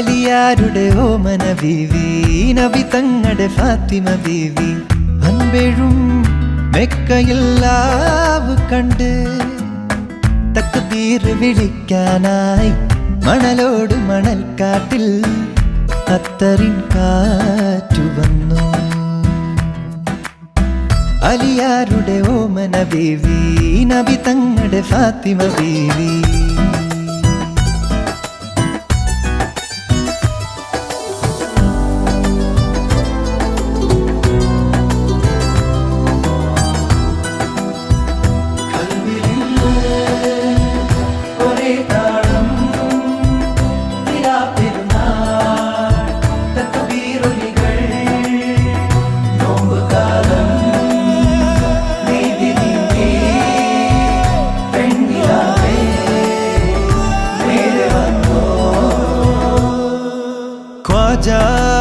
അലിയാരുടെ ഓമന ബീവി, നബി തങ്ങളുടെ ഫാത്തിമ ബീവി, അൻപെഴും മെക്കയില്ലാവ് കണ്ട് തക്ബീർ വിളിക്കാനായി മണലോട് മണൽക്കാട്ടിൽ അത്തറിൻ കാറ്റു വന്നു. അലിയാരുടെ ഓമന ബീവി, നബി തങ്ങളുടെ ഫാത്തിമ ബീവി.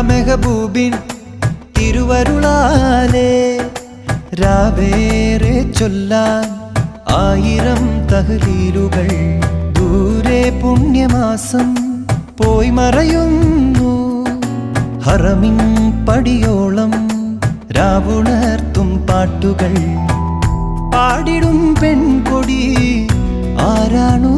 മെഹബൂബിൻ തിരുവരുളാലേ രാവേറെ ചൊല്ലാൻ 1000 തഹ്ലീലുകൾ. ദൂരെ പുണ്യമാസം പോയി മറയുന്നു, ഹറമിൻ പടിയോളം രാവുണർത്തും പാട്ടുകൾ പാടിടും പെൺകൊടി. ആരാണു